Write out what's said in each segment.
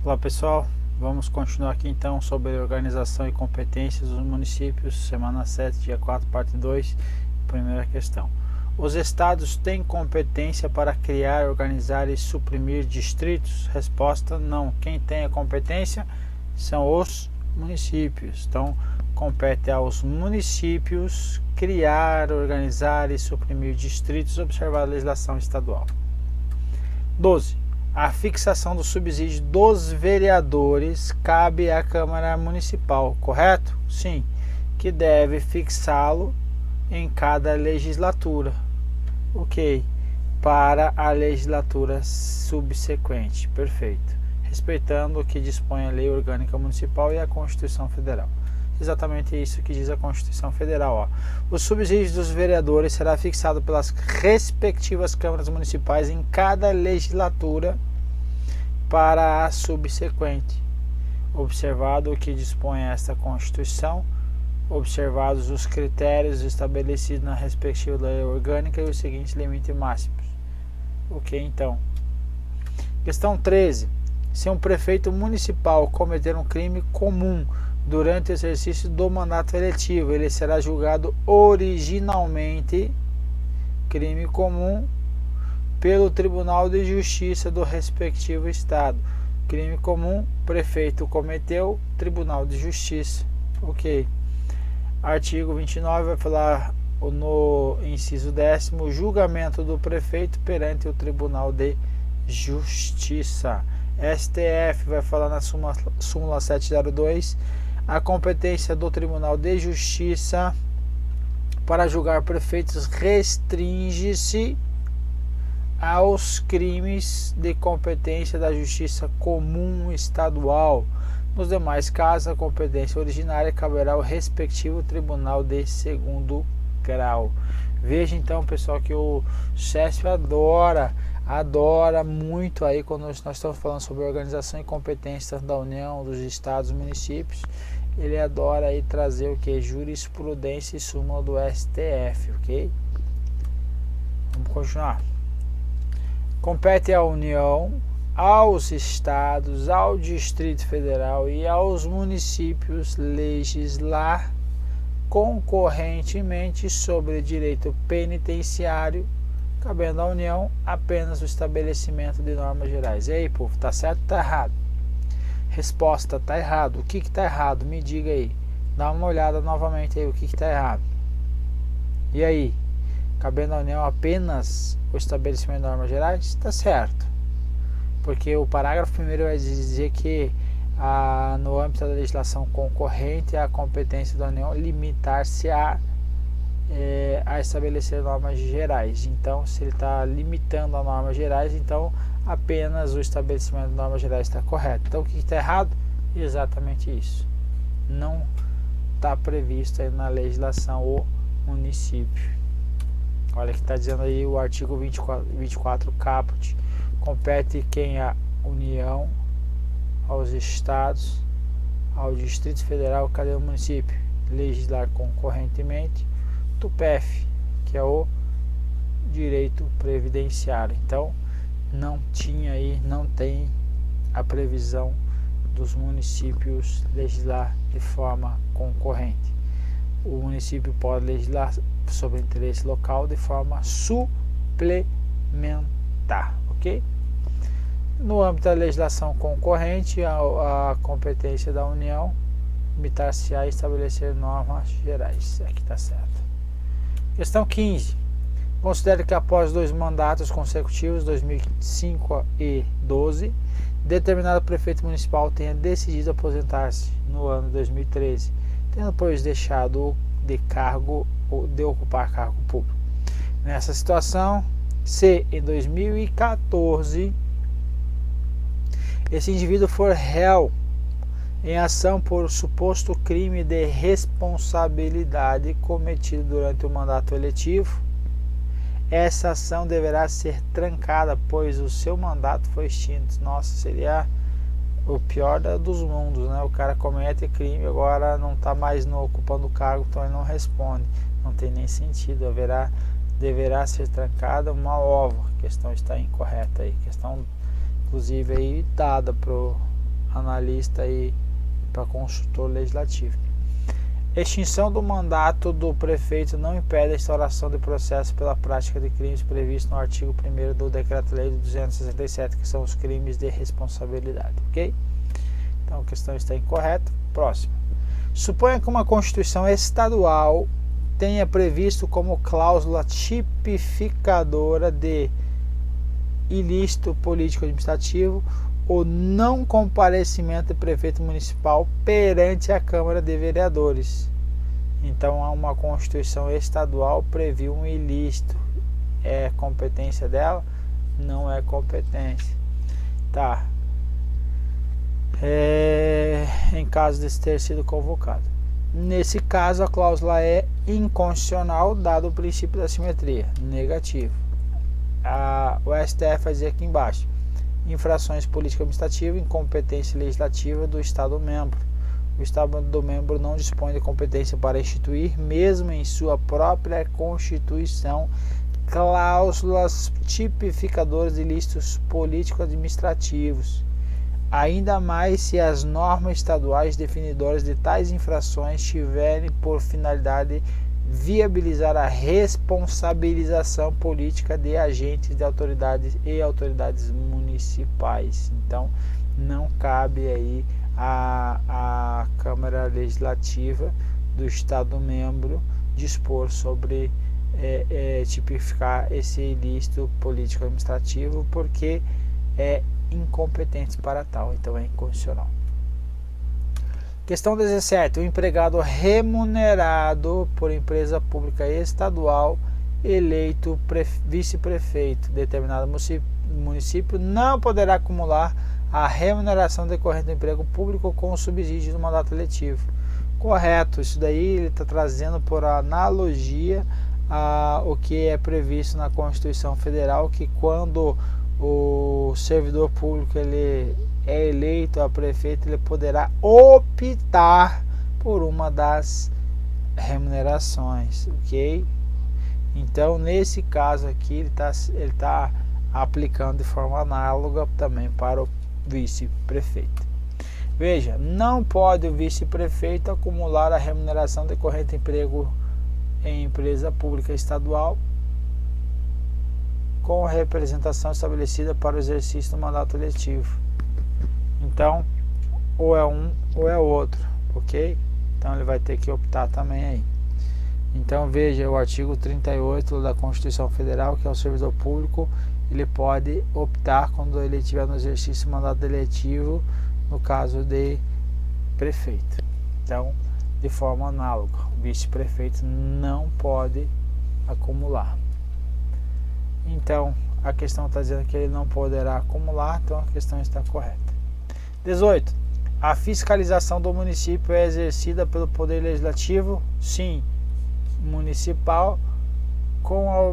Olá pessoal, vamos continuar aqui então sobre organização e competências dos municípios, semana 7, dia 4, parte 2, primeira questão. Os estados têm competência para criar, organizar e suprimir distritos? Resposta: não. Quem tem a competência são os municípios. Então, compete aos municípios criar, organizar e suprimir distritos, observar a legislação estadual. 12. A fixação do subsídio dos vereadores cabe à Câmara Municipal, correto? Sim, que deve fixá-lo em cada legislatura. Ok, para a legislatura subsequente, perfeito. Respeitando o que dispõe a Lei Orgânica Municipal e a Constituição Federal. Exatamente isso que diz a Constituição Federal. Ó. O subsídio dos vereadores será fixado pelas respectivas câmaras municipais em cada legislatura para a subsequente. Observado o que dispõe esta Constituição, observados os critérios estabelecidos na respectiva lei orgânica e os seguintes limites máximos. Ok, então. Questão 13. Se um prefeito municipal cometer um crime comum durante o exercício do mandato eletivo, ele será julgado originalmente crime comum pelo Tribunal de Justiça do respectivo estado. Crime comum, prefeito cometeu, Tribunal de Justiça. Ok. Artigo 29 vai falar no inciso 10º, julgamento do prefeito perante o Tribunal de Justiça. STF vai falar na súmula 702, a competência do Tribunal de Justiça para julgar prefeitos restringe-se aos crimes de competência da Justiça Comum Estadual. Nos demais casos, a competência originária caberá ao respectivo Tribunal de Segundo Grau. Veja então, pessoal, que o CESP adora muito aí quando nós estamos falando sobre organização e competência da União, dos estados, municípios. Ele adora aí trazer o que? Jurisprudência e súmula do STF, ok? Vamos continuar. Compete à União, aos estados, ao Distrito Federal e aos municípios legislar concorrentemente sobre direito penitenciário, cabendo à União apenas o estabelecimento de normas gerais. E aí, povo, tá certo ou tá errado? Resposta: tá errado. O que tá errado? Me diga aí. Dá uma olhada novamente aí, o que tá errado. E aí? Cabendo à União apenas o estabelecimento de normas gerais? Tá certo. Porque o parágrafo primeiro vai dizer que no âmbito da legislação concorrente, a competência da União limitar-se a estabelecer normas gerais. Então, se ele está limitando a normas gerais, então apenas o estabelecimento de normas gerais está correto. Então, o que está errado? Exatamente isso. Não está previsto aí na legislação o município. Olha que está dizendo aí o artigo 24 caput. Compete quem? A União, aos estados, ao Distrito Federal, cadê o município? Legislar concorrentemente. TUPEF, que é o direito previdenciário. Então, não tem a previsão dos municípios legislar de forma concorrente. O município pode legislar sobre o interesse local de forma suplementar, ok? No âmbito da legislação concorrente, a competência da União limitar-se a estabelecer normas gerais. Aqui está certo. Questão 15. Considere que após 2 mandatos consecutivos, 2005 e 2012, determinado prefeito municipal tenha decidido aposentar-se no ano 2013, tendo pois deixado de ocupar cargo público. Nessa situação, se em 2014 esse indivíduo for réu em ação por suposto crime de responsabilidade cometido durante o mandato eletivo, essa ação deverá ser trancada, pois o seu mandato foi extinto. Nossa, seria o pior dos mundos, né? O cara comete crime, agora não está mais ocupando o cargo, então ele não responde. Não tem nem sentido. Deverá ser trancada uma ova. A questão está incorreta aí. Questão, inclusive, aí dada pro analista aí para consultor legislativo. Extinção do mandato do prefeito não impede a instauração de processo pela prática de crimes previstos no artigo 1º do Decreto-Lei de 267, que são os crimes de responsabilidade, ok? Então a questão está incorreta. Próximo. Suponha que uma Constituição estadual tenha previsto como cláusula tipificadora de ilícito político-administrativo o não comparecimento do prefeito municipal perante a Câmara de Vereadores. Então, uma Constituição estadual previu um ilícito. É competência dela? Não é competência. Tá. Em caso de ter sido convocado. Nesse caso, a cláusula é inconstitucional, dado o princípio da simetria. Negativo. O STF vai dizer aqui embaixo: infrações político-administrativas, incompetência legislativa do Estado-membro. O Estado-membro não dispõe de competência para instituir, mesmo em sua própria Constituição, cláusulas tipificadoras de ilícitos político-administrativos, ainda mais se as normas estaduais definidoras de tais infrações tiverem por finalidade viabilizar a responsabilização política de agentes de autoridades e autoridades municipais. Então, não cabe aí a Câmara Legislativa do Estado-membro dispor sobre tipificar esse ilícito político-administrativo, porque é incompetente para tal, então é inconstitucional. Questão 17. O empregado remunerado por empresa pública estadual eleito vice-prefeito de determinado município não poderá acumular a remuneração decorrente do emprego público com o subsídio do mandato eletivo. Correto, isso daí ele está trazendo por analogia a o que é previsto na Constituição Federal, que quando o servidor público ele é eleito a prefeito, ele poderá optar por uma das remunerações, ok? Então, nesse caso aqui, ele tá aplicando de forma análoga também para o vice-prefeito. Veja, não pode o vice-prefeito acumular a remuneração decorrente de emprego em empresa pública estadual com representação estabelecida para o exercício do mandato eletivo. Então, ou é um ou é outro, ok? Então ele vai ter que optar também aí. Então veja o artigo 38 da Constituição Federal, que é o servidor público, ele pode optar quando ele estiver no exercício do mandato eletivo, no caso de prefeito. Então, de forma análoga, o vice-prefeito não pode acumular. Então, a questão está dizendo que ele não poderá acumular, então a questão está correta. 18. A fiscalização do município é exercida pelo Poder Legislativo? Sim. Municipal,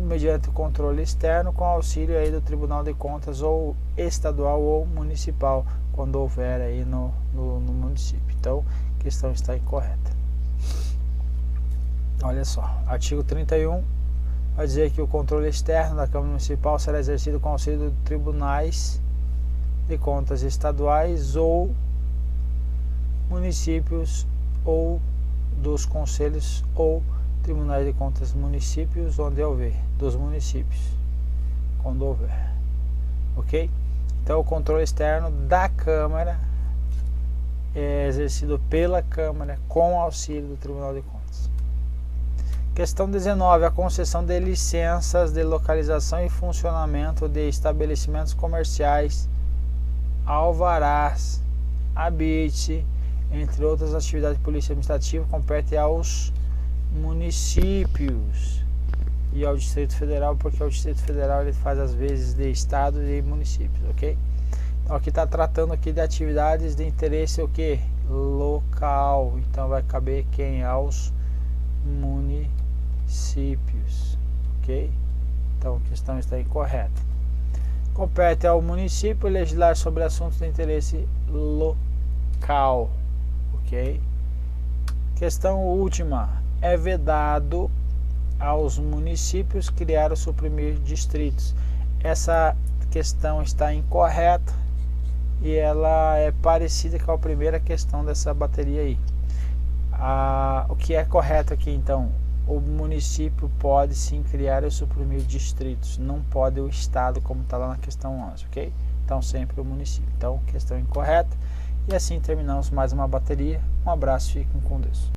mediante controle externo, com auxílio aí do Tribunal de Contas, ou estadual ou municipal, quando houver aí no município. Então, a questão está incorreta. Olha só, artigo 31 vai dizer que o controle externo da Câmara Municipal será exercido com auxílio de tribunais de contas estaduais ou municípios, ou dos conselhos ou tribunais de contas municípios, onde houver, dos municípios, quando houver, ok? Então o controle externo da Câmara é exercido pela Câmara com auxílio do Tribunal de Contas. Questão 19. A concessão de licenças de localização e funcionamento de estabelecimentos comerciais, alvarás, habite, entre outras atividades de polícia administrativa, compete aos municípios e ao Distrito Federal, porque o Distrito Federal ele faz às vezes de estado e municípios, ok? Então aqui está tratando aqui de atividades de interesse o que? Local, então vai caber quem? Aos municípios, ok? Então a questão está incorreta. Compete ao município legislar sobre assuntos de interesse local, ok? Questão última. É vedado aos municípios criar ou suprimir distritos. Essa questão está incorreta e ela é parecida com a primeira questão dessa bateria aí. O que é correto aqui então? O município pode sim criar ou suprimir distritos, não pode o estado, como está lá na questão 11, ok? Então sempre o município. Então questão incorreta. E assim terminamos mais uma bateria. Um abraço, fiquem com Deus.